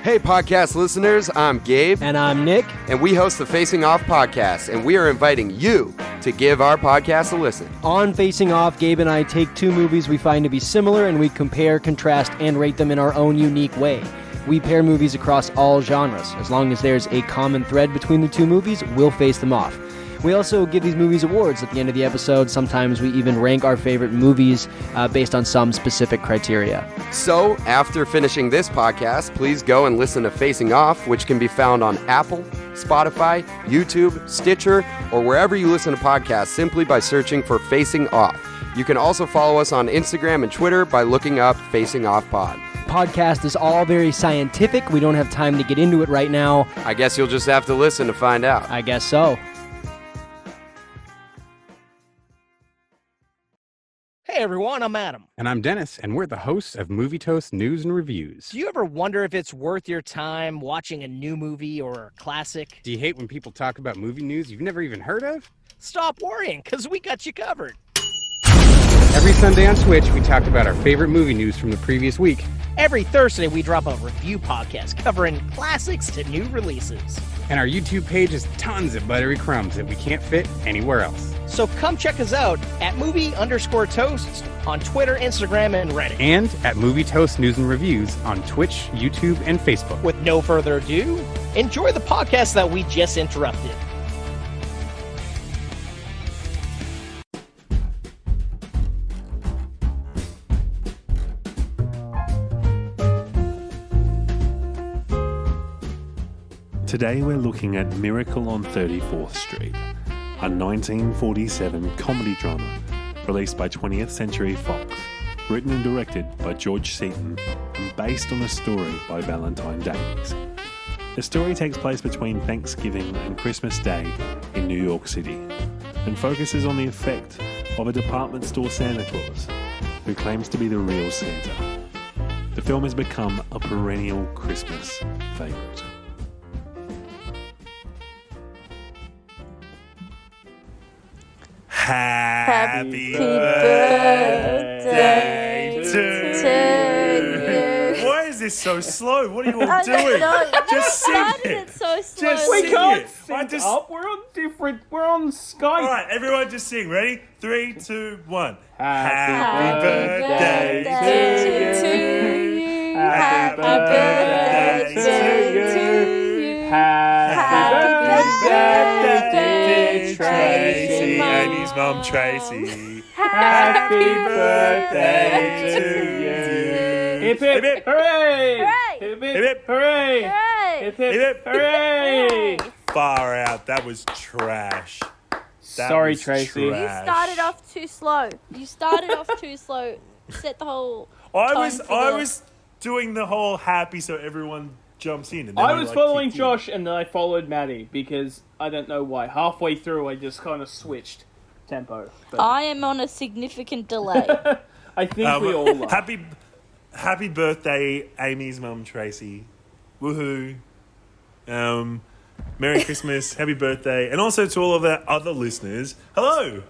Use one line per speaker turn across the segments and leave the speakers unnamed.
Hey, podcast listeners, I'm Gabe.
And I'm Nick.
And we host the Facing Off podcast, and we are inviting you to give our podcast a listen.
On Facing Off, Gabe and I take two movies we find to be similar, and we compare, contrast, and rate them in our own unique way. We pair movies across all genres. As long as there's a common thread between the two movies, we'll face them off. We also give these movies awards at the end of the episode. Sometimes we even rank our favorite movies based on some specific criteria.
So, after finishing this podcast, please go and listen to Facing Off, which can be found on Apple, Spotify, YouTube, Stitcher, or wherever you listen to podcasts simply by searching for Facing Off. You can also follow us on Instagram and Twitter by looking up Facing Off Pod.
Podcast is all very scientific. We don't have time to get into it right now.
I guess you'll just have to listen to find out.
I guess so.
Hey everyone, I'm Adam.
And I'm Dennis, and we're the hosts of Movie Toast News and Reviews.
Do you ever wonder if it's worth your time watching a new movie or a classic?
Do you hate when people talk about movie news you've never even heard of?
Stop worrying, because we got you covered.
Every Sunday on Twitch, we talk about our favorite movie news from the previous week.
Every Thursday, we drop a review podcast covering classics to new releases.
And our YouTube page has tons of buttery crumbs that we can't fit anywhere else.
So come check us out at movie_toasts on Twitter, Instagram, and Reddit.
And at Movie Toast News and Reviews on Twitch, YouTube, and Facebook.
With no further ado, enjoy the podcast that we just interrupted.
Today we're looking at Miracle on 34th Street, a 1947 comedy drama released by 20th Century Fox, written and directed by George Seaton and based on a story by Valentine Davies. The story takes place between Thanksgiving and Christmas Day in New York City and focuses on the effect of a department store Santa Claus who claims to be the real Santa. The film has become a perennial Christmas favourite.
Happy birthday to you.
Why is this so slow? What are you all doing? Just sing it.
So slow.
Just sing it.
We're on different. We're on Skype.
All right, everyone, just sing. Ready? 3, 2, 1.
Happy birthday to you. Happy birthday to you. Happy birthday,
Tracy. Amy's mum, Tracy. Happy birthday to you.
Hip hip hip hooray!
Hooray!
Hip hip hooray! Hip hip hooray!
Far out. That was trash.
Sorry, Tracy.
You started off too slow. Set the whole.
I was doing the whole happy so everyone jumps in. And then
I was following Josh and then I followed Maddie because I don't know why. Halfway through, I just kind of switched tempo. But
I am on a significant delay.
I think we all are.
Happy birthday, Amy's mum, Tracy. Woohoo. Merry Christmas, happy birthday. And also to all of our other listeners, hello.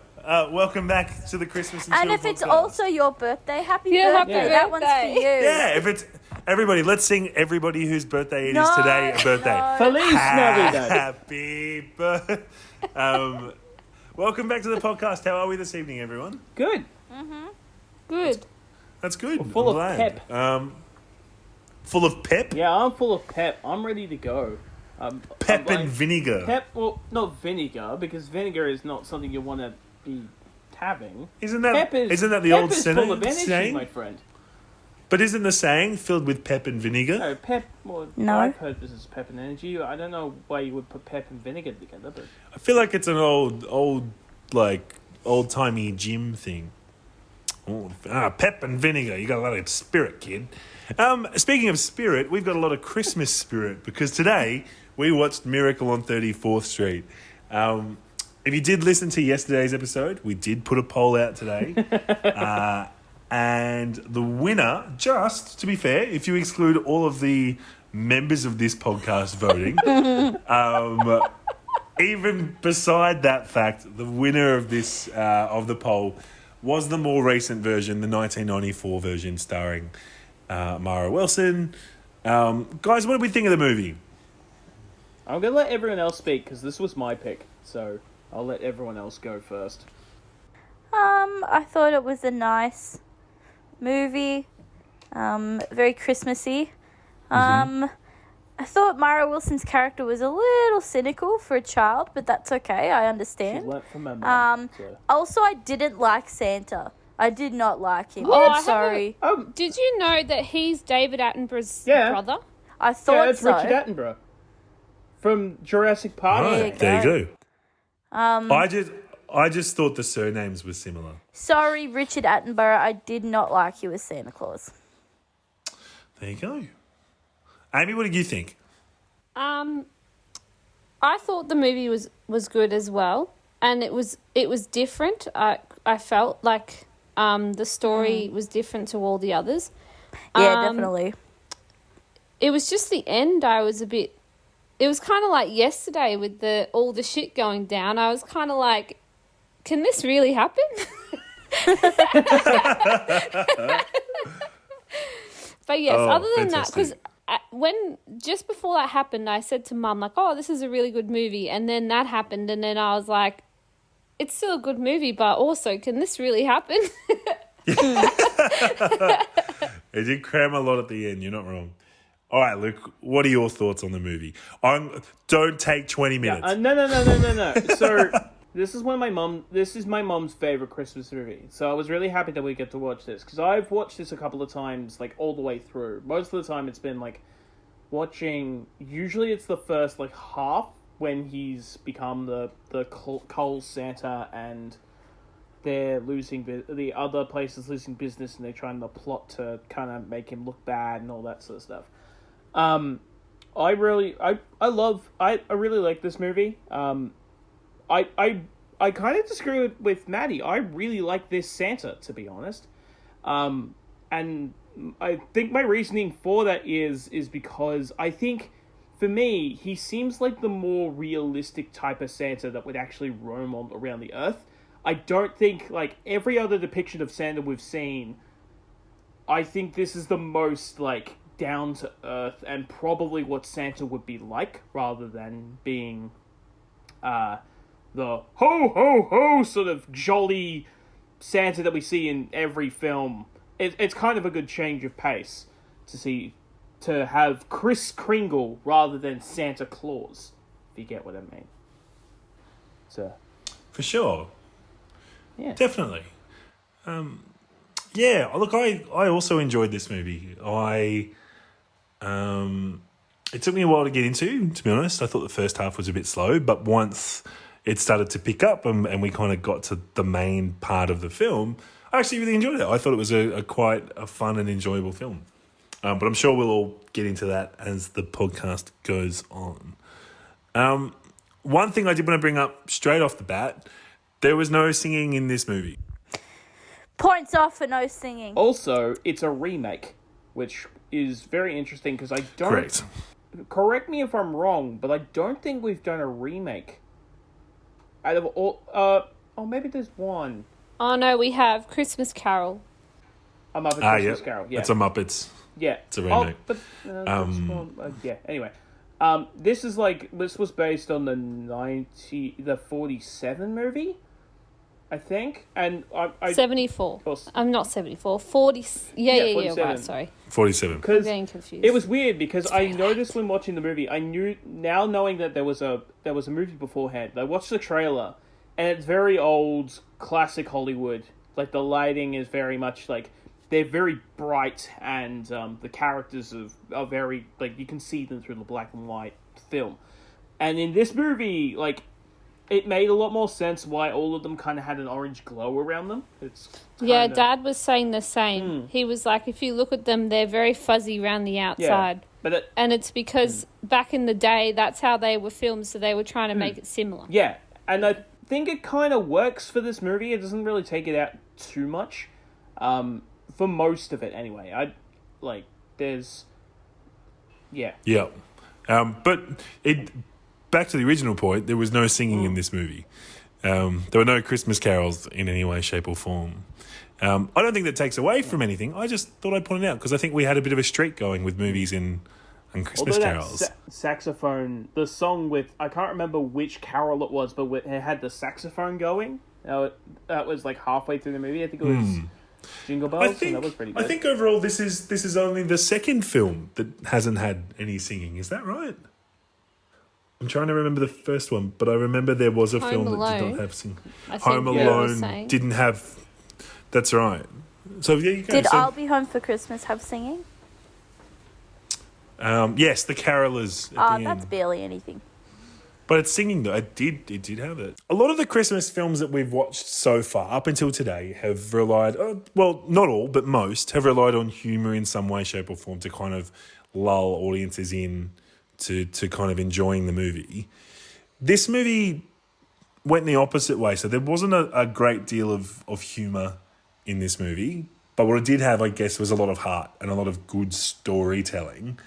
Welcome back to the Christmas and
And
Chill
if it's
podcast.
also your birthday, happy birthday. That one's for you.
Yeah, if it's... Everybody, let's sing everybody whose birthday it is today a birthday.
No.
Feliz Navidad.
Happy birthday. Welcome back to the podcast. How are we this evening, everyone?
Good.
Good.
That's good.
We're full
I'm
of
glad.
pep.
Full of pep?
Yeah, I'm full of pep. I'm ready to go.
Pep
I'm
and vinegar.
Pep, well, not vinegar, because vinegar is not something you want to be having.
Isn't that
Pep is
the old
full of energy,
saying?
my friend.
But isn't the saying filled with pep and vinegar?
No, pep. Well,
No.
I've heard this is pep and energy. I don't know why you would put pep and vinegar together, but
I feel like it's an old-timey gym thing. Pep and vinegar. You got a lot of spirit, kid. Speaking of spirit, we've got a lot of Christmas spirit because today we watched Miracle on 34th Street. If you did listen to yesterday's episode, we did put a poll out today. And the winner, just to be fair, if you exclude all of the members of this podcast voting, even beside that fact, the winner of this of the poll was the more recent version, the 1994 version starring Mara Wilson, Guys, what did we think of the movie?
I'm going to let everyone else speak because this was my pick. So I'll let everyone else go first.
I thought it was a nice movie. Very Christmassy. I thought Mara Wilson's character was a little cynical for a child, but that's okay. I understand.
She learnt from her mum.
Also, I didn't like Santa. I did not like him.
Oh,
I'm sorry.
Did you know that he's David Attenborough's brother?
I thought
that's
so.
Richard Attenborough from Jurassic Park.
Right, there you go. I just thought the surnames were similar.
Sorry, Richard Attenborough. I did not like you as Santa Claus.
There you go. Amy, what did you think?
I thought the movie was good as well, and it was different. I felt like the story was different to all the others.
Yeah, definitely.
It was just the end. I was a bit. It was kind of like yesterday with all the shit going down. I was kind of like, can this really happen? But yes, other than that, because when just before that happened, I said to Mum like, "Oh, this is a really good movie," and then that happened, and then I was like, "It's still a good movie, but also, can this really happen?"
It did cram a lot at the end. You're not wrong. All right, Luke, what are your thoughts on the movie? Don't take 20 minutes.
No. So this is my mom's favorite Christmas movie. So I was really happy that we get to watch this because I've watched this a couple of times, like all the way through. Most of the time, it's been like watching. Usually, it's the first like half when he's become the coal Santa and they're losing the other places losing business and they're trying to plot to kind of make him look bad and all that sort of stuff. I really like this movie. I kind of disagree with Maddie. I really like this Santa, to be honest. And I think my reasoning for that is because I think, for me, he seems like the more realistic type of Santa that would actually roam around the earth. I don't think, like, every other depiction of Santa we've seen, I think this is the most, like, down-to-earth and probably what Santa would be like, rather than being the ho-ho-ho sort of jolly Santa that we see in every film. It's kind of a good change of pace to have Kris Kringle rather than Santa Claus, if you get what I mean. So,
for sure.
Yeah.
Definitely. Yeah, look, I also enjoyed this movie. It took me a while to get into, to be honest. I thought the first half was a bit slow, but once it started to pick up and we kind of got to the main part of the film, I actually really enjoyed it. I thought it was quite a fun and enjoyable film. But I'm sure we'll all get into that as the podcast goes on. One thing I did want to bring up straight off the bat, there was no singing in this movie.
Points off for no singing.
Also, it's a remake, which is very interesting because I don't...
Correct.
Correct me if I'm wrong, but I don't think we've done a remake. Out of all... maybe there's one.
Oh, no, we have Christmas Carol.
A Muppet Christmas Carol, yeah.
It's a Muppets.
Yeah.
It's a remake.
Yeah, anyway. This was based on the 47 movie, I think, and I
74. I'm not 74. 40. Yeah, 47. Right, sorry.
47.
I'm getting confused.
It was weird because I noticed when watching the movie, I knew now knowing that there was a movie beforehand. I watched the trailer, and it's very old, classic Hollywood. Like the lighting is very much like they're very bright, and the characters are very like you can see them through the black and white film. And in this movie, like, it made a lot more sense why all of them kind of had an orange glow around them.
Yeah, Dad was saying the same. He was like, if you look at them, they're very fuzzy around the outside.
Yeah,
and it's because back in the day, that's how they were filmed, so they were trying to make it similar.
Yeah, and I think it kind of works for this movie. It doesn't really take it out too much. For most of it, anyway. Yeah.
But back to the original point, there was no singing in this movie. There were no Christmas carols in any way, shape or form. I don't think that takes away from anything. I just thought I'd point it out because I think we had a bit of a streak going with movies and Christmas carols.
Saxophone, the song with, I can't remember which carol it was, but it had the saxophone going. That was like halfway through the movie. I think it was Jingle Bells, and that was pretty good.
I think overall this is only the second film that hasn't had any singing. Is that right? I'm trying to remember the first one, but I remember there was a film that did not have singing. Home Alone didn't have... That's right. So yeah, you go.
Did I'll Be Home for Christmas have singing?
Yes, the carolers.
That's barely anything.
But it's singing though. It did have it. A lot of the Christmas films that we've watched so far, up until today, have relied, well, not all, but most, have relied on humour in some way, shape or form to kind of lull audiences in to kind of enjoying the movie. This movie went the opposite way. So there wasn't a great deal of humour in this movie, but what it did have, I guess, was a lot of heart and a lot of good storytelling.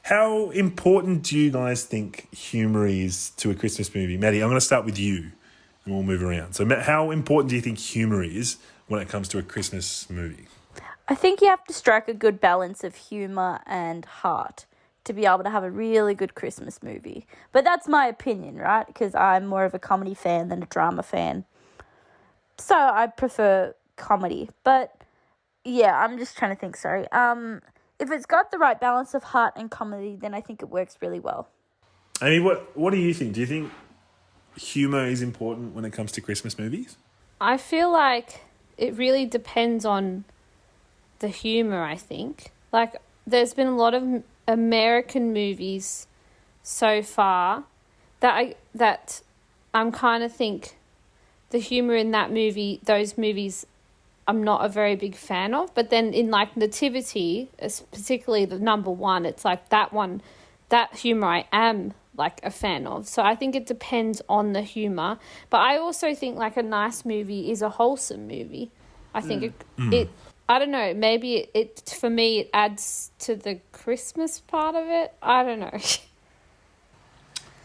How important do you guys think humour is to a Christmas movie? Maddie, I'm going to start with you and we'll move around. So how important do you think humour is when it comes to a Christmas movie?
I think you have to strike a good balance of humour and heart to be able to have a really good Christmas movie. But that's my opinion, right? Because I'm more of a comedy fan than a drama fan. So I prefer comedy. But yeah, I'm just trying to think, sorry. If it's got the right balance of heart and comedy, then I think it works really well.
Amy, what do you think? Do you think humour is important when it comes to Christmas movies?
I feel like it really depends on the humour, I think. Like, there's been a lot of American movies so far that I'm kind of think the humour in those movies, I'm not a very big fan of. But then in like Nativity, particularly the number one, it's like that humour I am like a fan of. So I think it depends on the humour. But I also think like a nice movie is a wholesome movie. I think it I don't know, maybe it for me it adds to the Christmas part of it. I don't know.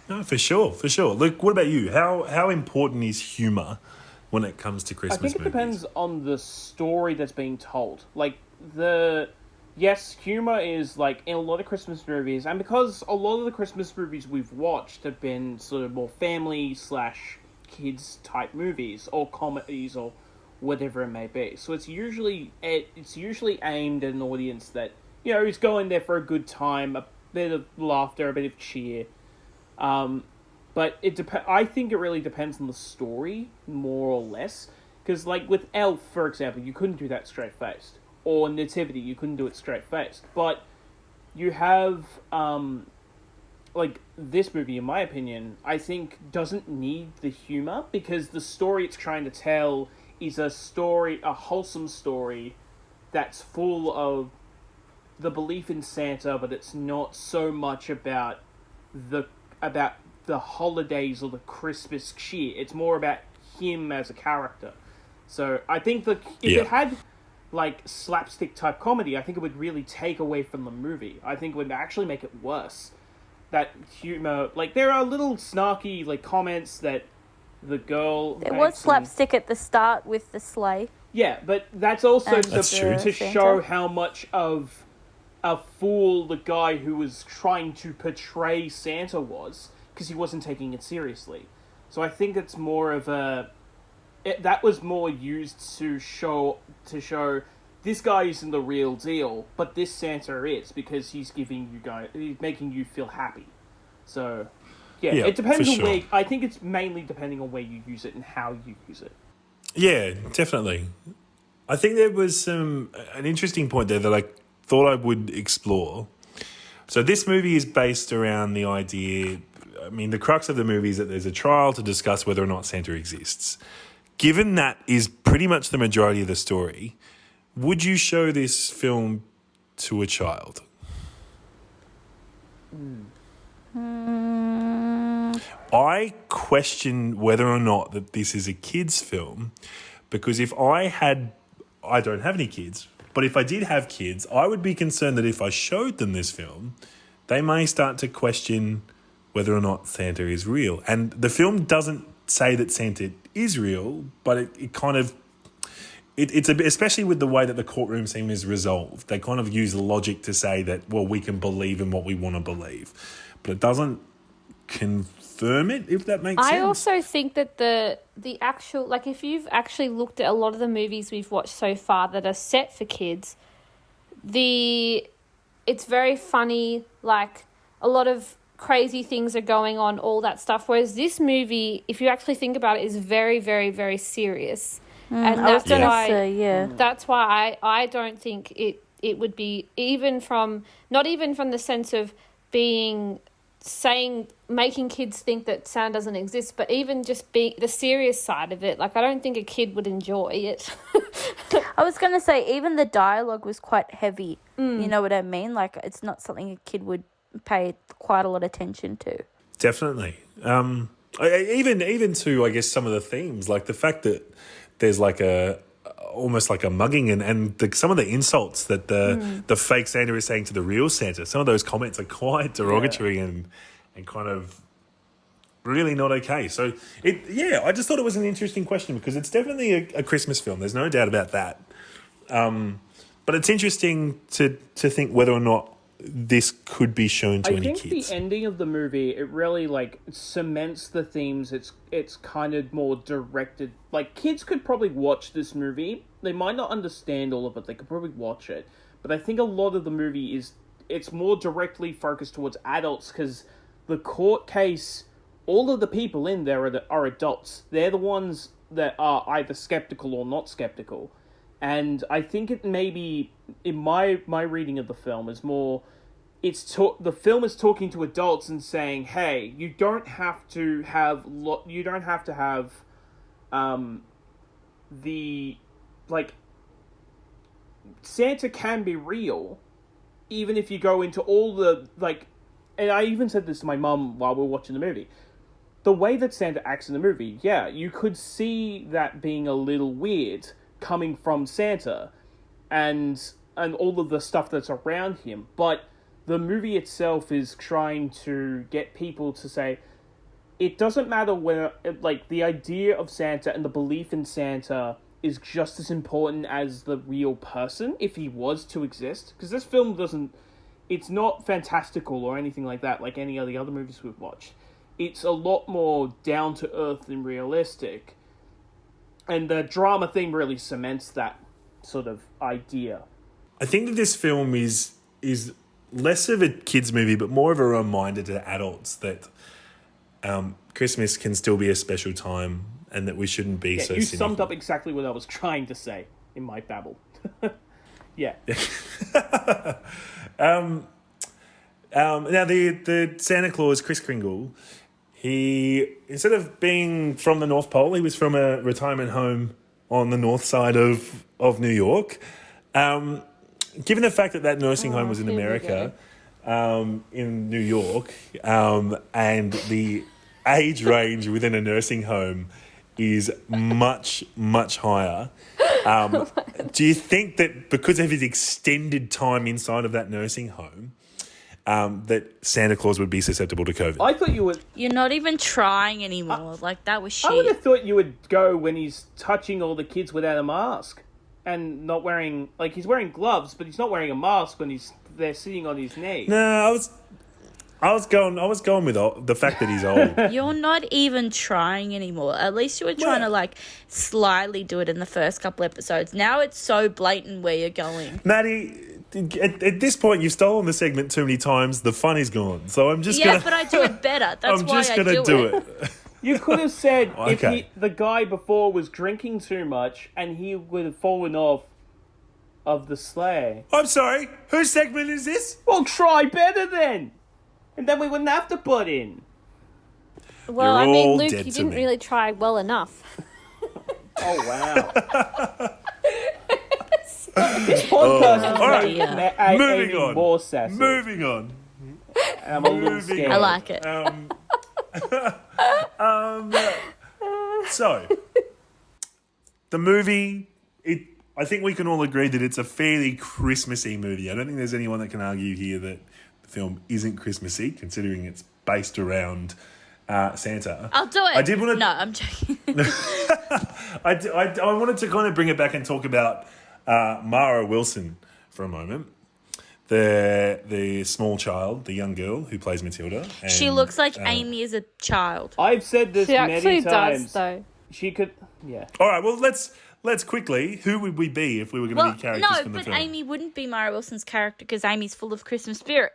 No, for sure. Luke, what about you? How important is humour when it comes to Christmas movies?
I think it depends on the story that's being told. Like, yes, humour is, like, in a lot of Christmas movies, and because a lot of the Christmas movies we've watched have been sort of more family/kids type movies, or comedies, or whatever it may be. So it's usually aimed at an audience that, you know, is going there for a good time, a bit of laughter, a bit of cheer. But I think it really depends on the story, more or less. Because, like, with Elf, for example, you couldn't do that straight-faced. Or Nativity, you couldn't do it straight-faced. But you have, like, this movie, in my opinion, I think doesn't need the humour, because the story it's trying to tell is a wholesome story that's full of the belief in Santa, but it's not so much about the holidays or the Christmas cheer. It's more about him as a character. So I think that if it had like slapstick type comedy, I think it would really take away from the movie. I think it would actually make it worse. That humor, like there are little snarky like comments that the girl...
There was slapstick at the start with the sleigh.
Yeah, but that's also to show how much of a fool the guy who was trying to portray Santa was, because he wasn't taking it seriously. So I think it's more of that was more used to show this guy isn't the real deal, but this Santa is, because he's making you feel happy. So... Yeah, it depends on where... I think it's mainly depending on where you use it and how you use it.
Yeah, definitely. I think there was an interesting point there that I thought I would explore. So this movie is based around the idea... I mean, the crux of the movie is that there's a trial to discuss whether or not Santa exists. Given that is pretty much the majority of the story, would you show this film to a child? I question whether or not that this is a kid's film, because I don't have any kids, but if I did have kids, I would be concerned that if I showed them this film, they may start to question whether or not Santa is real. And the film doesn't say that Santa is real, but it kind of it's a bit, especially with the way that the courtroom scene is resolved. They kind of use logic to say that, well, we can believe in what we want to believe, but it doesn't confirm it, if that makes sense.
I also think that the actual, like, if you've actually looked at a lot of the movies we've watched so far that are set for kids, it's very funny, like, a lot of crazy things are going on, all that stuff, whereas this movie, if you actually think about it, is very, very, very serious. And that's that's why I don't think it would be, not even from the sense of making kids think that Santa doesn't exist, but even just being the serious side of it. Like, I don't think a kid would enjoy it.
I was going to say, even the dialogue was quite heavy. You know what I mean? Like, it's not something a kid would pay quite a lot of attention to.
Definitely. Even to, I guess, some of the themes, like the fact that there's like almost like a mugging and some of the insults that the fake Santa is saying to the real Santa. Some of those comments are quite derogatory and kind of really not okay. So I just thought it was an interesting question because it's definitely a Christmas film. There's no doubt about that. But it's interesting to think whether or not this could be shown to any kids.
I think the ending of the movie, it really, like, cements the themes. It's kind of more directed. Like, kids could probably watch this movie. They might not understand all of it. They could probably watch it. But I think a lot of the movie it's more directly focused towards adults because the court case, all of the people in there are adults. They're the ones that are either skeptical or not skeptical. And I think it maybe, in my reading of the film, is more, the film is talking to adults and saying, hey, you don't have to have Santa can be real, even if you go into all the, like, and I even said this to my mum while we were watching the movie. The way that Santa acts in the movie, you could see that being a little weird, coming from Santa and all of the stuff that's around him, but the movie itself is trying to get people to say it doesn't matter whether, like, the idea of Santa and the belief in Santa is just as important as the real person if he was to exist, because this film it's not fantastical or anything like that like any of the other movies we've watched. It's a lot more down to earth and realistic. And the drama theme really cements that sort of idea.
I think that this film is less of a kids' movie, but more of a reminder to adults that Christmas can still be a special time and that we shouldn't be so cynical.
You summed up exactly what I was trying to say in my babble. Yeah.
Now, the Santa Claus, Kris Kringle, he, instead of being from the North Pole, he was from a retirement home on the north side of New York. Given the fact that nursing home was in America, in New York, and the age range within a nursing home is much, much higher, do you think that because of his extended time inside of that nursing home, that Santa Claus would be susceptible to COVID?
I thought you would...
You're not even trying anymore. Like, that was shit.
I would have thought you would go when he's touching all the kids without a mask and not wearing... Like, he's wearing gloves, but he's not wearing a mask when they're sitting on his knee.
No, I was going with the fact that he's old.
You're not even trying anymore. At least you were trying to, like, slyly do it in the first couple episodes. Now it's so blatant where you're going.
Maddie... At this point, you've stolen the segment too many times. The fun is gone. So I'm just gonna...
Yeah, but I do it better. That's
I'm
why
just
I
gonna do it.
You could have said
Okay.
if the guy before was drinking too much and he would have fallen off of the sleigh.
I'm sorry. Whose segment is this?
Well, try better then. And then we wouldn't have to butt in.
Well,
You're
I mean,
all
Luke,
dead
you
to
didn't
me.
really try well enough.
Oh, wow. This podcast is
Moving on.
more sassy.
Moving on.
I'm a little scared.
I like it.
So, the movie, I think we can all agree that it's a fairly Christmassy movie. I don't think there's anyone that can argue here that the film isn't Christmassy, considering it's based around Santa.
I'll do it.
I did want to.
No, I'm joking.
I wanted to kind of bring it back and talk about Mara Wilson for a moment. The small child, the young girl who plays Matilda. And,
she looks like Amy as a child.
I've said this
She actually
many times.
does, though.
She could, yeah.
All right, well, let's quickly. Who would we be if we were going to be characters from the film?
No, but Amy wouldn't be Mara Wilson's character because Amy's full of Christmas spirit.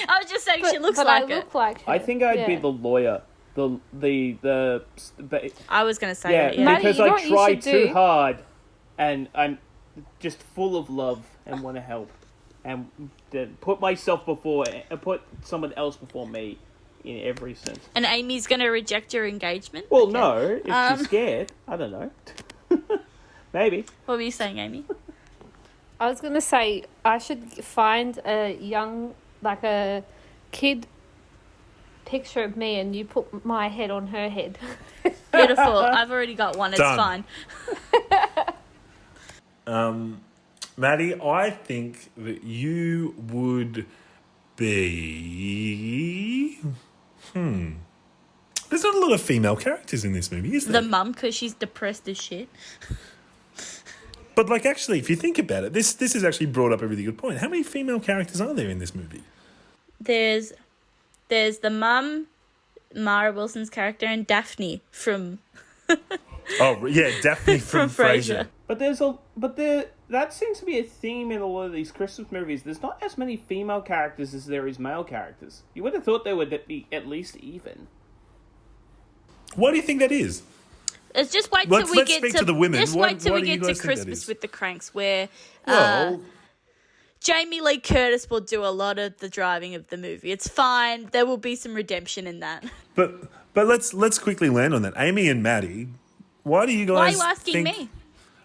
I was just saying she looks like
I look like her.
I think I'd be the lawyer. The
I was going to say
yeah,
that, yeah.
Maddie,
because
you know
I
what you
try
should
too
do?
hard, and I'm just full of love and want to help, and put myself before, put someone else before me, in every sense.
And Amy's going to reject your engagement?
Well,
Okay.
no, if she's scared, I don't know. Maybe.
What were you saying, Amy?
I was going to say I should find a young, like a kid picture of me and you put my head on her head.
Beautiful. I've already got one. It's
Done.
fine.
Maddie, I think that you would be... There's not a lot of female characters in this movie, is there?
The mum, because she's depressed as shit.
But, like, actually, if you think about it, this has actually brought up a really good point. How many female characters are there in this movie?
There's the mum, Mara Wilson's character, and Daphne from...
Oh, yeah, Daphne from Frasier.
But that seems to be a theme in a lot of these Christmas movies. There's not as many female characters as there is male characters. You would have thought they would be at least even.
Why do you think that is?
It's just wait till we
Let's
get
speak
to
to the women.
Just
Why
wait till
do
we
you
get to
guys think that
Christmas
is?
with the Cranks, where
Well,
Jamie Lee Curtis will do a lot of the driving of the movie. It's fine. There will be some redemption in that.
but let's quickly land on that. Amy and Maddie, why do you guys
Why are you asking
think...
me?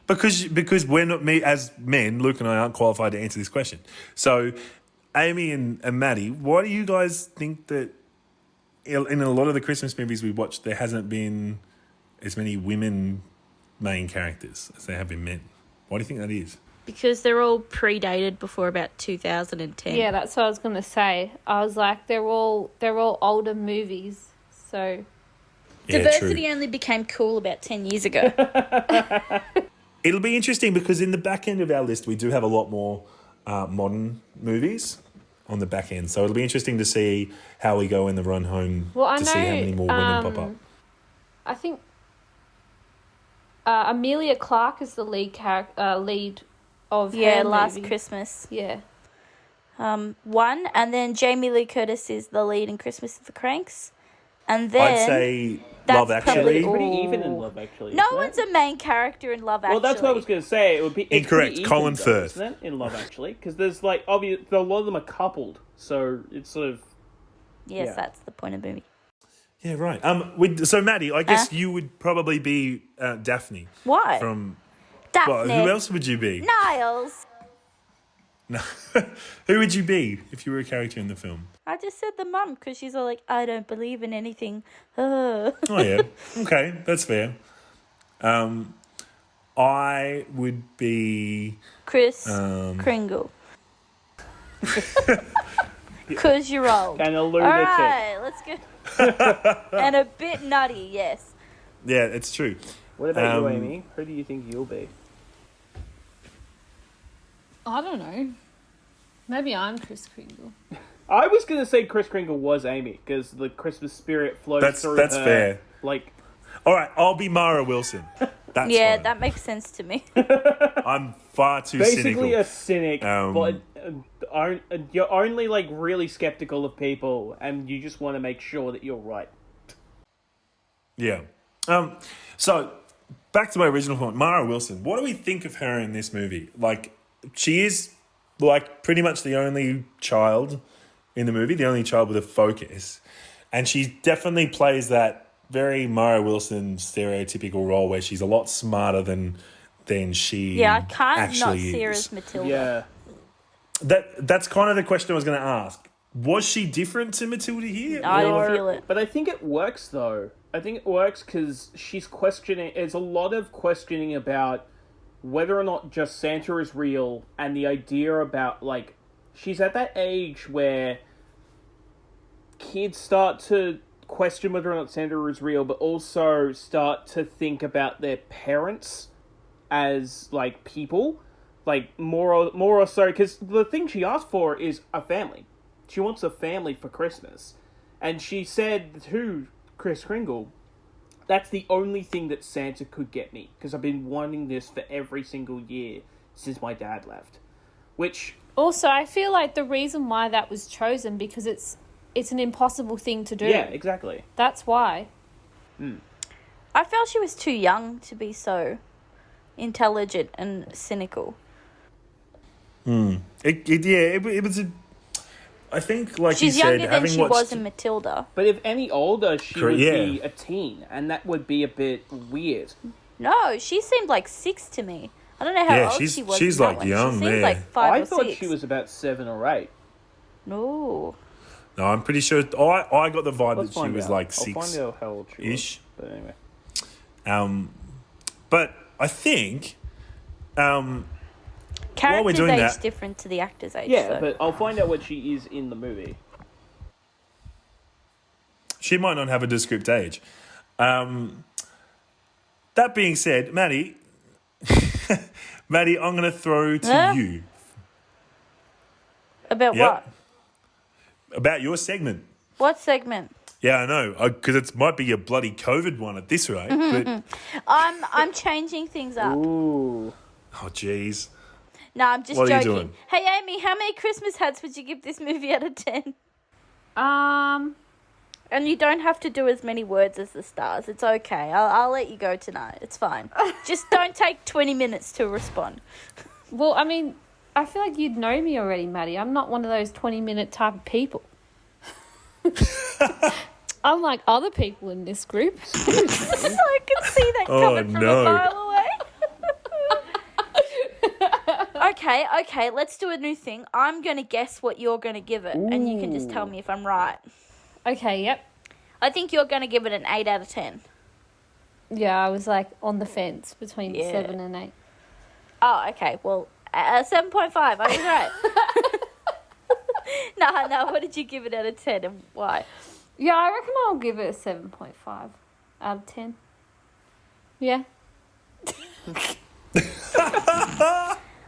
Because we're not, me as men, Luke and I aren't qualified to answer this question. So, Amy and Maddie, why do you guys think that in a lot of the Christmas movies we watched, there hasn't been as many women main characters as there have been men? Why do you think that is?
Because they're all predated before about 2010.
Yeah, that's what I was going to say. I was like, they're all older movies, so...
Yeah,
Diversity
true.
only became cool about 10 years ago.
It'll be interesting because in the back end of our list, we do have a lot more modern movies on the back end. So it'll be interesting to see how we go in the run home to see how many more women pop up.
I think Amelia Clark is the lead of her
Last
movie.
Christmas.
Yeah.
One, and then Jamie Lee Curtis is the lead in Christmas of the Cranks. And then...
I'd say
that's
Love Actually.
It's pretty even in Love Actually.
No
isn't
one's
it?
a main character in Love Actually.
Well, that's what I was going to say. It would be it's
Incorrect.
pretty even,
Colin
though,
Firth.
isn't it, in Love Actually? Because there's like a lot of them are coupled, so it's sort of
Yes, that's the point of the movie.
Yeah, right. So Maddie, I guess you would probably be Daphne.
Why?
From
Daphne.
well, who else would you be?
Niles.
No. Who would you be if you were a character in the film?
I just said the mum because she's all like, I don't believe in anything.
Oh yeah. Okay, that's fair. I would be
Chris Kringle. Because you're old.
and a
All
lunatic.
right, let's go. And a bit nutty, yes.
Yeah, it's true.
What about you, Amy? Who do you think you'll be?
I don't know. Maybe I'm Chris Kringle.
I was going to say Chris Kringle was Amy because the Christmas spirit flows through
That's
her.
fair.
Like,
All right, I'll be Mara Wilson. That's
Yeah,
fine.
that makes sense to me.
I'm far too
basically
cynical.
a cynic, but you're only like really skeptical of people, and you just want to make sure that you're right.
Yeah. So back to my original point, Mara Wilson. What do we think of her in this movie? Like, she is like pretty much the only child in the movie, the only child with a focus, and she definitely plays that very Mara Wilson stereotypical role where she's a lot smarter than she
Yeah, I can't
actually
not see her
is.
as Matilda.
Yeah.
That's kind of the question I was going to ask. Was she different to Matilda here?
I
or-
didn't feel it.
But I think it works, though. I think it works because she's questioning... There's a lot of questioning about whether or not just Santa is real, and the idea about, she's at that age where kids start to question whether or not Santa is real, but also start to think about their parents as, like, people. Like, more or so, because the thing she asked for is a family. She wants a family for Christmas. And she said to Kris Kringle, that's the only thing that Santa could get me, because I've been wanting this for every single year since my dad left. Which...
Also, I feel like the reason why that was chosen, because it's an impossible thing to do.
Yeah, exactly.
That's why.
I felt she was too young to be so intelligent and cynical.
It was a... I think, like
she's
you said,
younger than she
watched...
was in Matilda.
But if any older, she would be a teen, and that would be a bit weird.
No, she seemed like 6 to me. I don't know how old she was.
She's like young,
she seemed like 5 or 6.
I thought she was about 7 or 8.
No.
No, I'm pretty sure... I got the vibe that she was like 6.
I'll find out how old she was. But anyway.
But I think...
Character's age different to the actor's age.
Yeah,
so.
but I'll find out what she is in the movie.
She might not have a descript age. That being said, Maddie, I'm going to throw to you.
About what?
About your segment.
What segment?
Yeah, I know, because it might be a bloody COVID one at this rate. But...
I'm changing things up.
Ooh.
Oh, jeez.
No, I'm just
joking.
What
are you doing?
Hey, Amy, how many Christmas hats would you give this movie out of 10? And you don't have to do as many words as the stars. It's okay. I'll let you go tonight. It's fine. Just don't take 20 minutes to respond.
Well, I mean, I feel like you'd know me already, Maddie. I'm not one of those 20-minute type of people. Unlike other people in this group.
I can see that coming from a mile away. Okay, let's do a new thing. I'm going to guess what you're going to give it, and you can just tell me if I'm right.
Okay, yep.
I think you're going to give it an 8 out of 10.
Yeah, I was like on the fence between 7 and 8.
Oh, okay. Well, 7.5. I was right. No, what did you give it out of 10 and why?
Yeah, I reckon I'll give it a 7.5 out of 10. Yeah.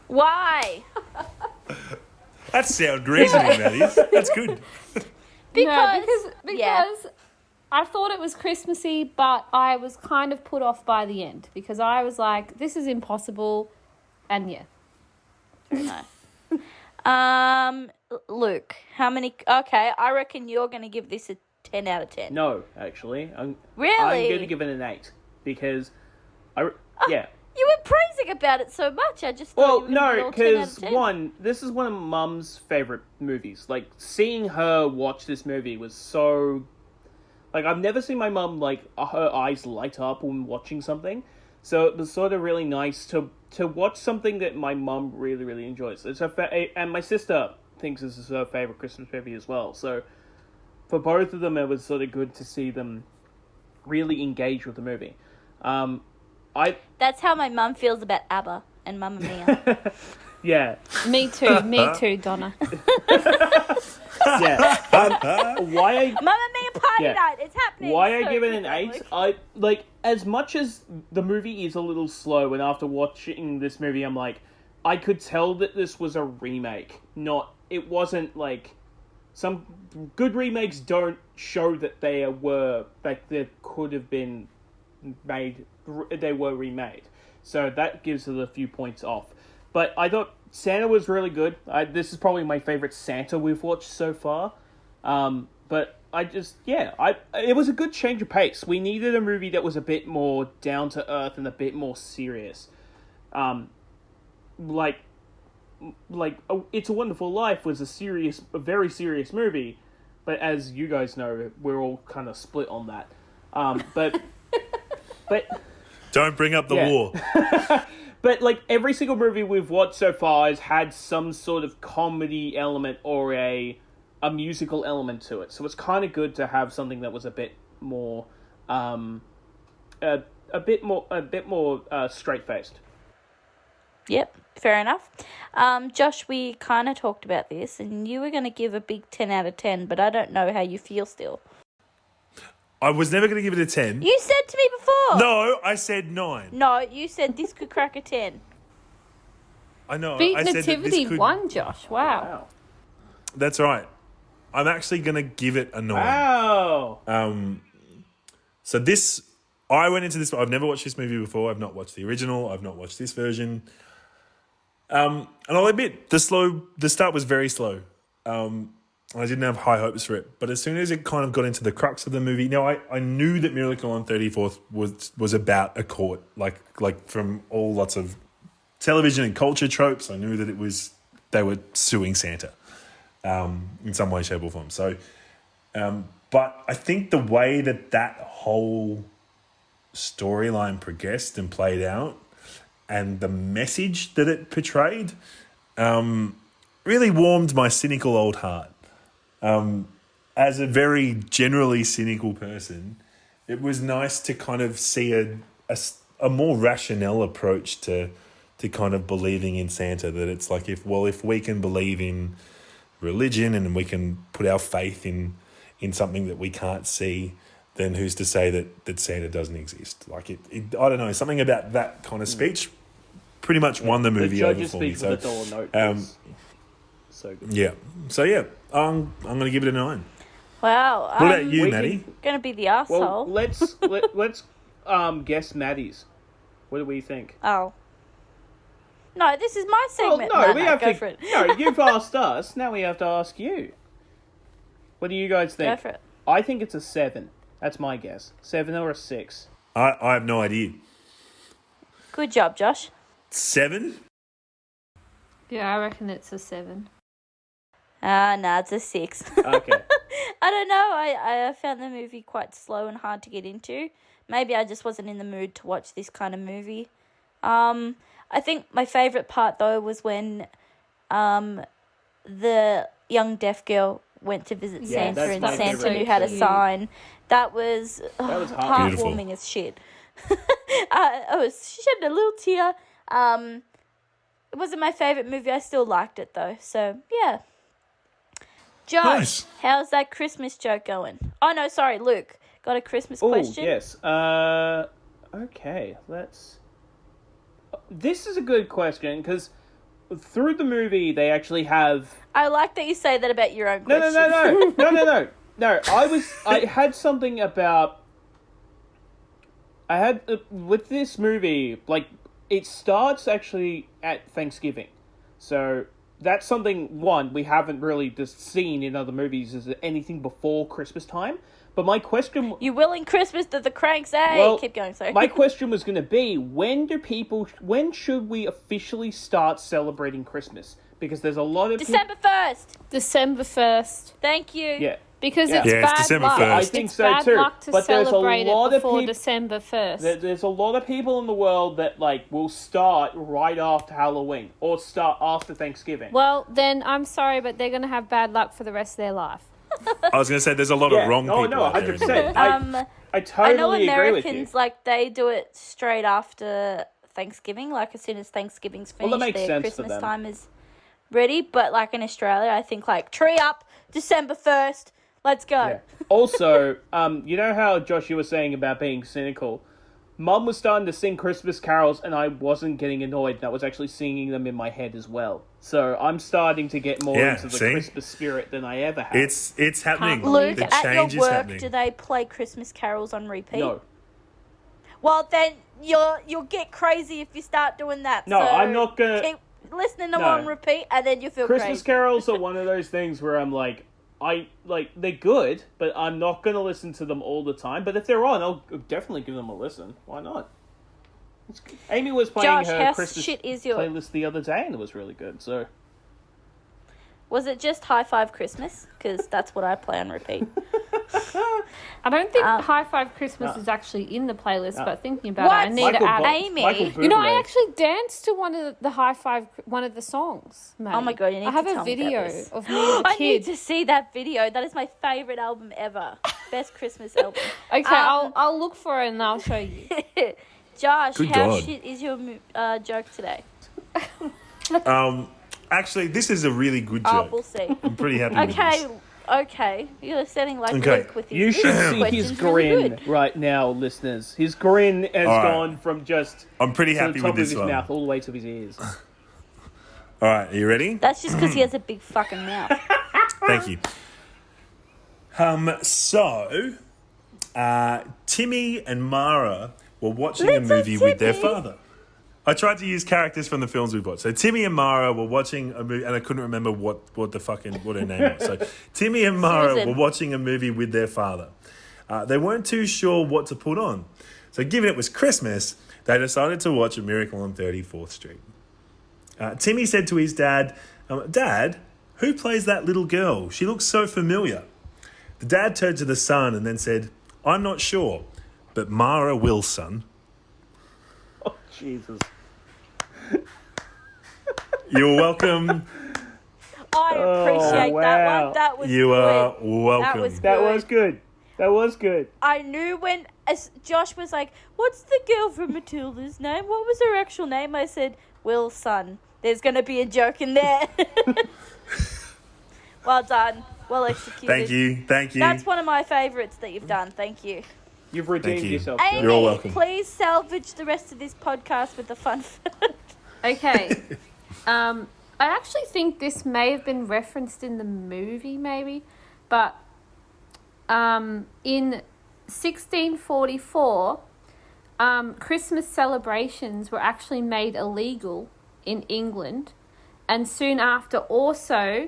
Why?
That sounds reasonable, Maddie. That's good.
Because I thought it was Christmassy, but I was kind of put off by the end because I was like, this is impossible, and yeah.
Luke, how many... Okay, I reckon you're going to give this a 10 out of 10.
No, actually.
Really?
I'm going to give it an 8 because...
You were praising about it so much. I just thought you were going to give it all 10 out of 10.
One, this is one of Mum's favourite movies. Like, seeing her watch this movie was so... Like, I've never seen my mum, like, her eyes light up when watching something. So it was sort of really nice to watch something that my mum really, really enjoys. It's and my sister thinks this is her favourite Christmas movie as well. So for both of them, it was sort of good to see them really engage with the movie.
That's how my mum feels about ABBA and Mamma Mia.
Yeah.
Me too, Donna.
Yeah.
Mamma Mia party night, it's happening.
Why I give it an 8? I like, as much as the movie is a little slow, and after watching this movie, I'm like, I could tell that this was a remake. It wasn't like some good remakes don't show that they could have been made. They were remade, so that gives it a few points off. But I thought Santa was really good. This is probably my favorite Santa we've watched so far. But it was a good change of pace. We needed a movie that was a bit more down to earth and a bit more serious. It's a Wonderful Life was a very serious movie, but as you guys know, we're all kind of split on that. But
don't bring up the war.
But like every single movie we've watched so far has had some sort of comedy element or a musical element to it. So it's kind of good to have something that was a bit more, a bit more straight-faced.
Yep, fair enough. Josh, we kind of talked about this, and you were going to give a big 10 out of 10, but I don't know how you feel still.
I was never going to give it a 10.
You said to me before.
No, I said 9.
No, you said this could crack a 10.
I know.
Beat
I said that
Nativity
this could...
1, Josh. Wow.
That's right. I'm actually going to give it a 9.
Wow.
So this, I went into this, I've never watched this movie before. I've not watched the original. I've not watched this version. And I'll admit, the start was very slow. I didn't have high hopes for it. But as soon as it kind of got into the crux of the movie, I knew that Miracle on 34th was about a court, like from all lots of television and culture tropes. I knew that they were suing Santa in some way, shape or form. So, but I think the way that whole storyline progressed and played out and the message that it portrayed really warmed my cynical old heart. As a very generally cynical person, it was nice to kind of see a more rational approach to kind of believing in Santa, that it's like, if we can believe in religion and we can put our faith in something that we can't see, then who's to say that Santa doesn't exist? Like I don't know, something about that kind of speech pretty much won the movie over for me. So,
so good.
Yeah. So yeah, I'm going to give it a 9.
Wow.
What about you, Maddie?
Going to be the arsehole.
Well, let's guess Maddie's. What do we think?
Oh. No, this is my segment.
Well, we have
go
to.
for it.
No, you've asked us. Now we have to ask you. What do you guys think?
Go for it.
I think it's a 7. That's my guess. 7 or a 6.
I have no idea.
Good job, Josh.
7?
Yeah, I reckon it's a 7.
Nah, it's a 6.
Okay.
I don't know. I found the movie quite slow and hard to get into. Maybe I just wasn't in the mood to watch this kind of movie. I think my favourite part, though, was when the young deaf girl went to visit Santa and Santa knew how to sign. That was heartwarming as shit. She shed a little tear. It wasn't my favourite movie. I still liked it, though. So, yeah. Josh,
nice.
How's that Christmas joke going? Oh, no, sorry, Luke. Got a Christmas question?
Oh, yes. Okay, let's... This is a good question, because through the movie, they actually have...
I like that you say that about your own question.
No, I had something about... with this movie, like, it starts actually at Thanksgiving. So... That's something, one, we haven't really just seen in other movies. Is there anything before Christmas time? But my question... You
willing Christmas to the cranks, eh?
Well,
keep going, sorry.
My question was going to be, when should we officially start celebrating Christmas? Because there's a lot of...
December 1st!
December 1st.
Thank you.
Yeah.
Because it's bad
December
luck.
1st.
I think
it's
so
bad
too.
luck to
But there's a
celebrate
lot
it
of
before
people...
December 1st.
There's a lot of people in the world that, like, will start right after Halloween. Or start after Thanksgiving.
Well, then, I'm sorry, but they're going to have bad luck for the rest of their life.
I was going to say, there's a lot of wrong people.
No, 100%. I totally
I know
agree
Americans,
with you.
like, they do it straight after Thanksgiving. Like, as soon as Thanksgiving's finished,
Well, that makes
their
sense for
Christmas
them.
time is ready. But, like, in Australia, I think, like, tree up, December 1st, let's go.
Yeah. Also, you know how, Josh, you were saying about being cynical? Mum was starting to sing Christmas carols, and I wasn't getting annoyed. I was actually singing them in my head as well. So I'm starting to get more into the Christmas spirit than I ever have.
It's happening.
Luke,
the
at
change
your
is
work,
happening.
do they play Christmas carols on repeat?
No.
Well, then you'll get crazy if you start doing that.
No,
so
I'm not gonna...
keep listening to them on repeat, and then you feel
Christmas
crazy.
carols are one of those things where I'm like, they're good, but I'm not going to listen to them all the time. But if they're on, I'll definitely give them a listen. Why not? Amy was playing
Josh,
her
how
Christmas
shit is your...
playlist the other day, and it was really good, so...
Was it just High Five Christmas? Because that's what I play on repeat.
I don't think High Five Christmas is actually in the playlist, but thinking about it, I need to add it.
Amy?
You know, I actually danced to one of the songs, mate.
Oh my god, you need
I have
to
a
tell me
video
about this.
of me and a
I need
kid.
to see that video. That is my favourite album ever. Best Christmas album.
Okay, I'll look for it and I'll show you.
Josh,
Good
how
God.
shit is your joke today?
Actually, this is a really good
Oh,
joke.
we'll see.
I'm pretty happy with
Okay,
this.
Okay, you're sounding like
Okay.
Luke with his
You should see
questions
his
really
grin
good.
right now, listeners. His grin has
All right.
gone from just
I'm pretty
to
happy
the top
with this
of his
one.
mouth all the way to his ears.
All right, are you ready?
That's just because he has a big fucking mouth.
Thank you. So, Timmy and Mara were watching a movie with their father. I tried to use characters from the films we've watched. So Timmy and Mara were watching a movie, and I couldn't remember what her name was. So Timmy and Mara
Susan.
were watching a movie with their father. They weren't too sure what to put on. So given it was Christmas, they decided to watch A Miracle on 34th Street. Timmy said to his dad, Dad, who plays that little girl? She looks so familiar. The dad turned to the son and then said, I'm not sure, but Mara will, son.
Oh, Jesus.
You're welcome.
I appreciate that
wow.
one. That was
You
good.
are welcome.
That was
That
good.
was good. That was good.
I knew when as Josh was like, "What's the girl from Matilda's name? What was her actual name?" I said, "Will's son." There's going to be a joke in there. Well done. Well executed.
Thank you.
That's one of my favourites that you've done. Thank you.
You've redeemed
you.
yourself.
Amy,
You're all welcome.
please salvage the rest of this podcast with the fun fact.
Okay. I actually think this may have been referenced in the movie, maybe, but in 1644, Christmas celebrations were actually made illegal in England, and soon after also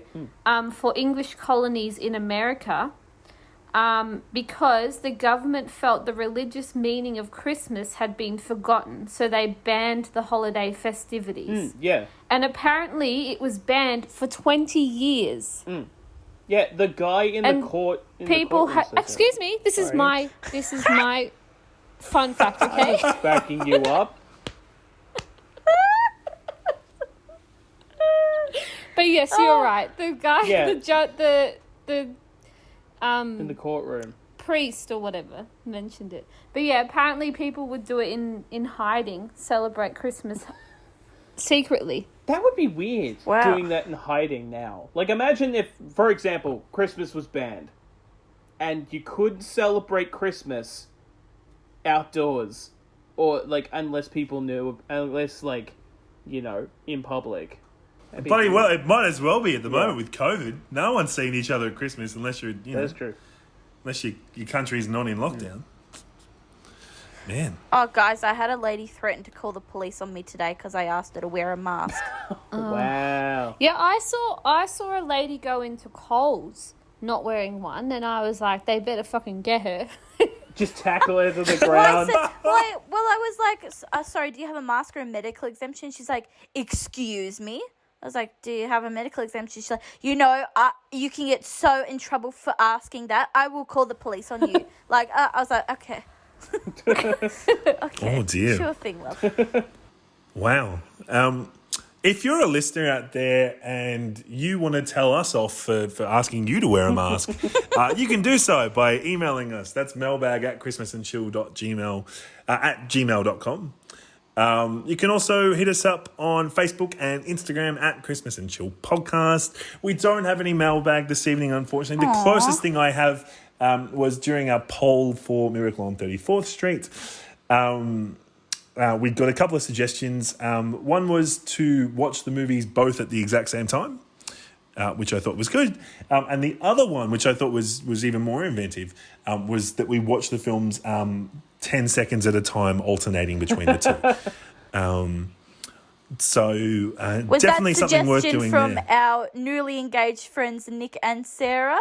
for English colonies in America, because the government felt the religious meaning of Christmas had been forgotten, so they banned the holiday festivities.
Yeah.
And apparently it was banned for 20 years.
Yeah, the guy in
And
the court.
People excuse me, this is my fun fact, okay?
Backing you up.
But yes, you're right. The guy,
Yeah.
the
In the courtroom.
priest or whatever mentioned it. But yeah, apparently people would do it in hiding, celebrate Christmas secretly.
That would be weird,
Wow.
doing that in hiding now. Like, imagine if, for example, Christmas was banned, and you couldn't celebrate Christmas outdoors, or, like, unless people knew, unless, like, you know, in public. That'd be
Bloody
weird.
well, it might as well be at the moment with COVID. No one's seeing each other at Christmas unless you're,
That's true.
unless your country's not in lockdown. Man.
Oh, guys, I had a lady threaten to call the police on me today because I asked her to wear a mask.
Wow.
Yeah, I saw a lady go into Coles not wearing one, and I was like, they better fucking get her.
Just tackle her to the
Well, I
ground.
said, I was like, sorry, do you have a mask or a medical exemption? She's like, excuse me? I was like, do you have a medical exemption? She's like, you can get so in trouble for asking that. I will call the police on you. Like, I was like, okay. Okay.
Oh, dear.
Sure thing, love.
Wow. If you're a listener out there and you want to tell us off for asking you to wear a mask, you can do so by emailing us. That's mailbag@christmasandchill.gmail.com. You can also hit us up on Facebook and Instagram at Christmas and Chill Podcast. We don't have any mailbag this evening, unfortunately. The closest thing I have was during our poll for Miracle on 34th Street. We got a couple of suggestions. One was to watch the movies both at the exact same time, which I thought was good. And the other one, which I thought was even more inventive, was that we watch the films 10 seconds at a time, alternating between the two.
Was
definitely
that
something worth
suggestion
doing
from
there.
our newly engaged friends Nick and Sarah?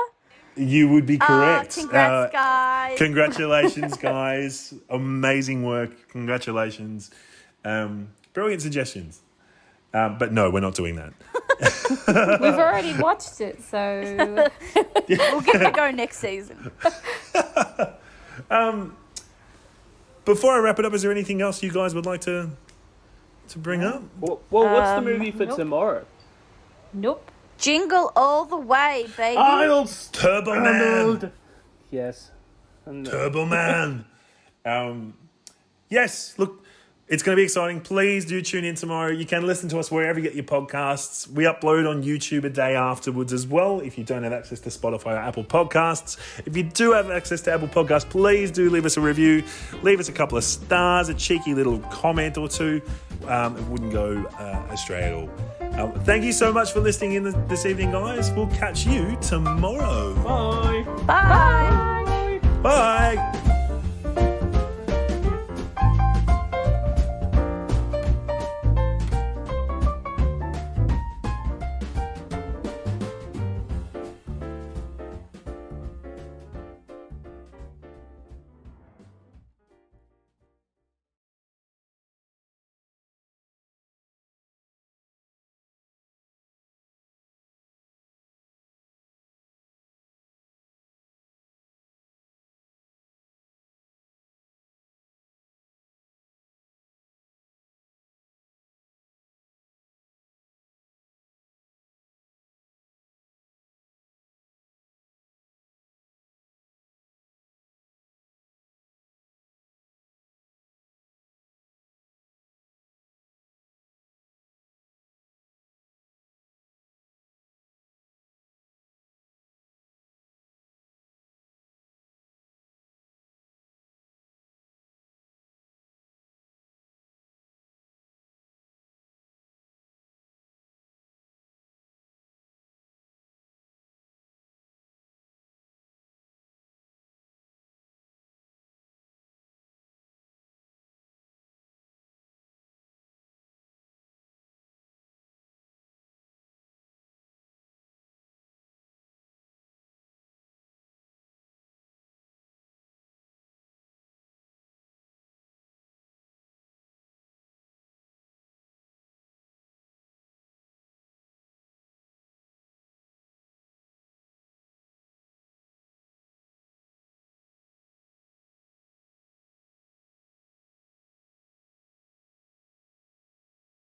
You would be correct.
Congrats, guys.
Congratulations, guys. Amazing work. Congratulations. Brilliant suggestions. But no, we're not doing that.
We've already watched it, so
We'll give it a go next season.
Before I wrap it up, is there anything else you guys would like to bring up?
Well, what's the movie for tomorrow?
nope.
Jingle all the way, baby.
Turbo Man.
Yes.
Turbo Man. Yes, look, It's going to be exciting. Please do tune in tomorrow. You can listen to us wherever you get your podcasts. We upload on YouTube a day afterwards as well if you don't have access to Spotify or Apple Podcasts. If you do have access to Apple Podcasts, please do leave us a review. Leave us a couple of stars, a cheeky little comment or two. It wouldn't go astray at all. Thank you so much for listening in this evening, guys. We'll catch you tomorrow.
Bye.
Bye.
Bye.